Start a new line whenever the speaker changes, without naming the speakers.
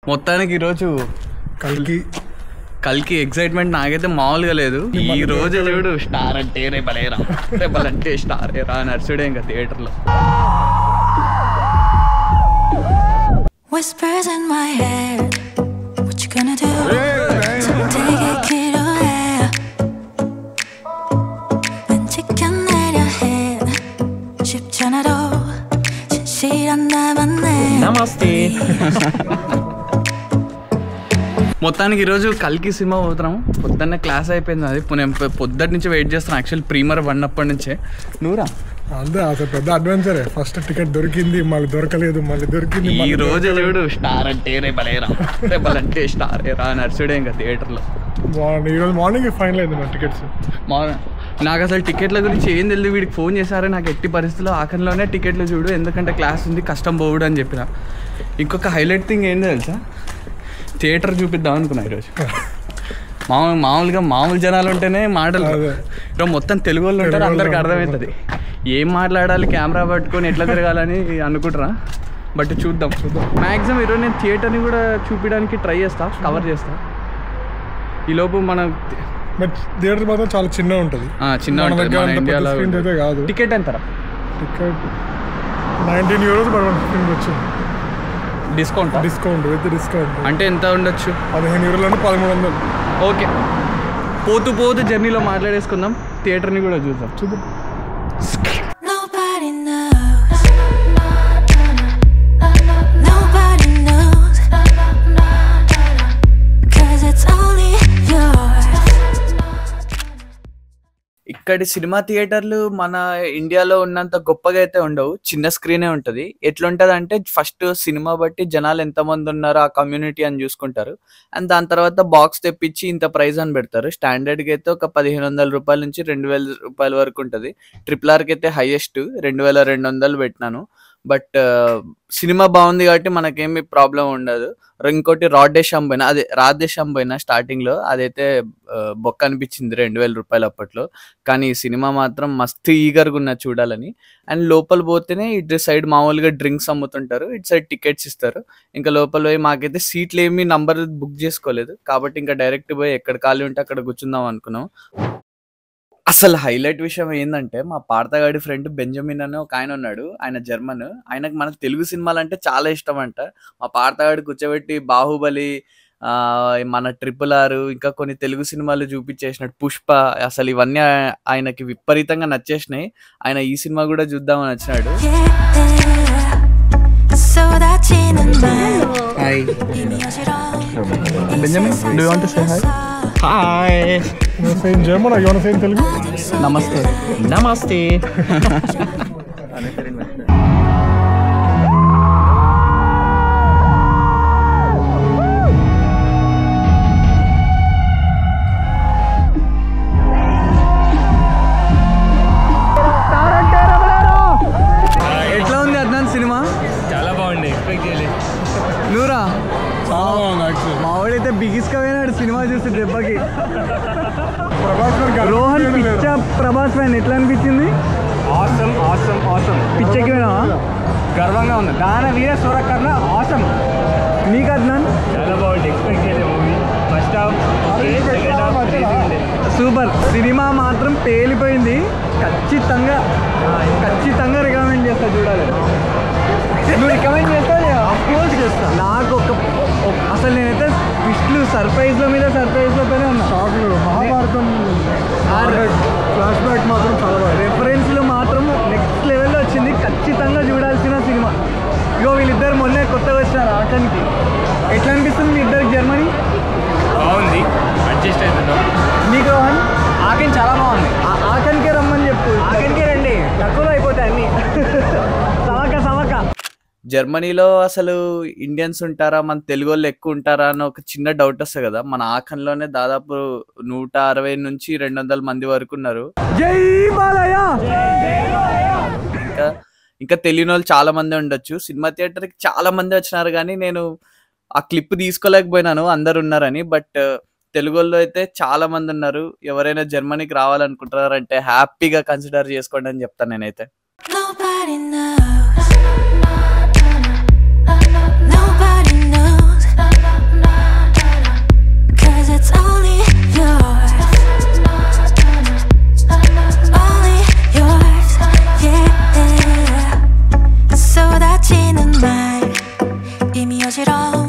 మొత్తానికి ఈరోజు కల్కి ఎక్సైట్మెంట్ నాకైతే మామూలుగా లేదు. ఈ రోజు చూడు స్టార్ అంటే రేపలేరా రేపలంటే స్టార్ రా నర్సుడే ఇంకా థియేటర్లో. Whispers in my head, what you gonna do? Take a kid away. 왠지가 내려 해 쉽잖아도 진실한 나만네. Namaste. మొత్తానికి ఈరోజు కల్కి సినిమా పోతున్నాము. పొద్దున్నే క్లాస్ అయిపోయింది. అది పొద్దుటి నుంచి వెయిట్ చేస్తున్నాను. యాక్చువల్ ప్రీమియర్ అప్పటి నుంచే. నువ్వురా
అంతే అసలు పెద్ద అడ్వెంచరే. ఫస్ట్ టికెట్ దొరికింది, మళ్ళీ దొరకలేదు, మళ్ళీ దొరికింది.
ఈ రోజు చూడు స్టార్ అంటే రేపలేరా రేపలంటే స్టార్ రా నర్సుడే ఇంకా థియేటర్లో.
ఈరోజు మార్నింగ్ ఫైనల్ అయింది మన టికెట్స్.
నాకు అసలు టికెట్ల గురించి ఏం తెలియదు. వీడికి ఫోన్ చేశారు. నాకు ఎట్టి పరిస్థితుల్లో ఆఖరిలోనే టికెట్లు చూడు, ఎందుకంటే క్లాస్ ఉంది, కష్టం పోవుడు అని చెప్పిన. ఇంకొక హైలైట్ థింగ్ ఏంటి తెలుసా, థియేటర్ చూపిద్దాం అనుకున్నా ఈరోజు. మామూలు జనాలు ఉంటేనే మాటలు. ఈరోజు మొత్తం తెలుగు వాళ్ళు ఉంటారు, అందరికి అర్థమవుతుంది ఏం మాట్లాడాలి, కెమెరా పట్టుకొని ఎట్లా తిరగాలని అనుకుంటారా. బట్ చూద్దాం. మ్యాక్సిమం ఈరోజు నేను థియేటర్ని కూడా చూపించడానికి ట్రై చేస్తా, కవర్ చేస్తా. ఈలోపు మన
థియేటర్ మాత్రం చాలా చిన్నగా ఉంటుంది.
కాదు. టికెట్ ఎంత?
టికెట్ 19 euros వచ్చింది.
డిస్కౌంట్
విత్ డిస్కౌంట్
అంటే ఎంత ఉండొచ్చు?
15 euros 1300.
ఓకే, పోతూ జర్నీలో మాట్లాడేసుకుందాం. థియేటర్ని కూడా చూద్దాం. ఇక్కడి సినిమా థియేటర్లు మన ఇండియాలో ఉన్నంత గొప్పగా అయితే ఉండవు, చిన్న స్క్రీనే ఉంటుంది. ఎట్లుంటుంది అంటే ఫస్ట్ సినిమా బట్టి జనాలు ఎంతమంది ఉన్నారో ఆ కమ్యూనిటీ అని చూసుకుంటారు. అండ్ దాని తర్వాత బాక్స్ తెప్పించి ఇంత ప్రైస్ అని పెడతారు. స్టాండర్డ్కి అయితే ఒక 1500 రూపాయల నుంచి 2000 రూపాయల వరకు ఉంటుంది. RRRకి అయితే హైయెస్ట్ 2200 పెట్టినాను. బట్ సినిమా బాగుంది కాబట్టి మనకేమి ప్రాబ్లం ఉండదు. ఇంకోటి రాధేశ్యామ్ పోయినా స్టార్టింగ్లో, అదైతే బొక్క అనిపించింది 2000 రూపాయలు అప్పట్లో. కానీ ఈ సినిమా మాత్రం మస్తు ఈగర్గా ఉన్నా చూడాలని. అండ్ లోపల పోతేనే ఇటు సైడ్ మామూలుగా డ్రింక్స్ అమ్ముతుంటారు, ఇటు సైడ్ టికెట్స్ ఇస్తారు. ఇంకా లోపల పోయి మాకైతే సీట్లు ఏమీ నంబర్ బుక్ చేసుకోలేదు కాబట్టి ఇంకా డైరెక్ట్ పోయి ఎక్కడ ఖాళీ ఉంటే అక్కడ కూర్చుందాం అనుకున్నాం. అసలు హైలైట్ విషయం ఏంటంటే, మా పార్థగాడి ఫ్రెండ్ బెంజమిన్ అని ఒక ఆయన ఉన్నాడు. ఆయన జర్మన్. ఆయనకు మన తెలుగు సినిమాలు అంటే చాలా ఇష్టం అంట. మా పార్థగాడి కూర్చోబెట్టి బాహుబలి, మన RRR, ఇంకా కొన్ని తెలుగు సినిమాలు చూపించేసినాడు, పుష్ప. అసలు ఇవన్నీ ఆయనకి విపరీతంగా నచ్చేసినాయి. ఆయన ఈ సినిమా కూడా చూద్దామని వచ్చినాడు. Hi Benjamin, do you want to say hi? Hi.
You say in German or you want to say in Telugu?
Namaste.
Namaste.
ఎట్లా ఉంది అద్నాన్ సినిమా?
చాలా బాగుంది, ఎక్స్పెక్ట్ చేయలేదు.
నూరా
చాలా బాగుంది యాక్చువల్లీ.
మావాడైతే బిగిస్గా పోయినాడు సినిమా చూసి దెబ్బకి.
రోహన్
పిచ్చా ప్రభాస్ ఫ్యాన్. ఎట్లా అనిపించింది?
Awesome awesome awesome.
పిచ్చెక్కి పోయినావా?
గర్వంగా ఉంది. దాన వీర సూరకర్ణ ఆసమ్.
నీకు అద్నాన్?
చాలా బాగుంది, ఎక్స్పెక్ట్ చేయలేదు movie. First half second half
super. Cinema మాత్రం పేలిపోయింది. ఖచ్చితంగా రికమెండ్ చేస్తా, చూడాలి. నువ్వు రికమెండ్ చేస్తా? అఫ్కోర్స్ చేస్తా. నాకు అసలు నేనైతే ట్విస్ట్లు, సర్ప్రైజ్ల మీద సర్ప్రైజ్లతోనే ఉన్నా.
షాక్లు, మహాభారతం ఫ్లాష్ బ్యాక్ మాత్రం చాలా బాగా,
రెఫరెన్స్లు మాత్రం నెక్స్ట్ లెవెల్లో వచ్చింది. ఖచ్చితంగా చూడాల్సిన సినిమా. ఇగో వీళ్ళిద్దరు మొన్నే కొత్తగా వచ్చారు ఆటన్కి. ఎట్లా అనిపిస్తుంది మీ ఇద్దరికి జర్మనీ?
బాగుంది, అడ్జస్ట్ అవుతున్నాం.
నీకు రోహన్?
ఆకెన్ చాలా బాగుంది.
ఆకన్కే రమ్మని చెప్పు.
ఆకెన్కే రండి, తక్కువలో అయిపోతాయి అన్ని.
సమక జర్మనీలో అసలు ఇండియన్స్ ఉంటారా, మన తెలుగు వాళ్ళు ఎక్కువ ఉంటారా అని ఒక చిన్న డౌట్ వస్తుంది కదా. మన ఆఖన్లోనే దాదాపు 160 నుంచి 200 మంది వరకు ఉన్నారు. జై బాలయ్య. ఇంకా తెలియని వాళ్ళు చాలా మంది ఉండొచ్చు. సినిమా థియేటర్కి చాలా మంది వచ్చినారు కానీ నేను ఆ క్లిప్ తీసుకోలేకపోయినాను అందరు ఉన్నారని. బట్ తెలుగు వాళ్ళు అయితే చాలా మంది ఉన్నారు. ఎవరైనా జర్మనీకి రావాలనుకుంటున్నారంటే హ్యాపీగా కన్సిడర్ చేసుకోండి అని చెప్తాను నేనైతే. Nobody knows.
it all.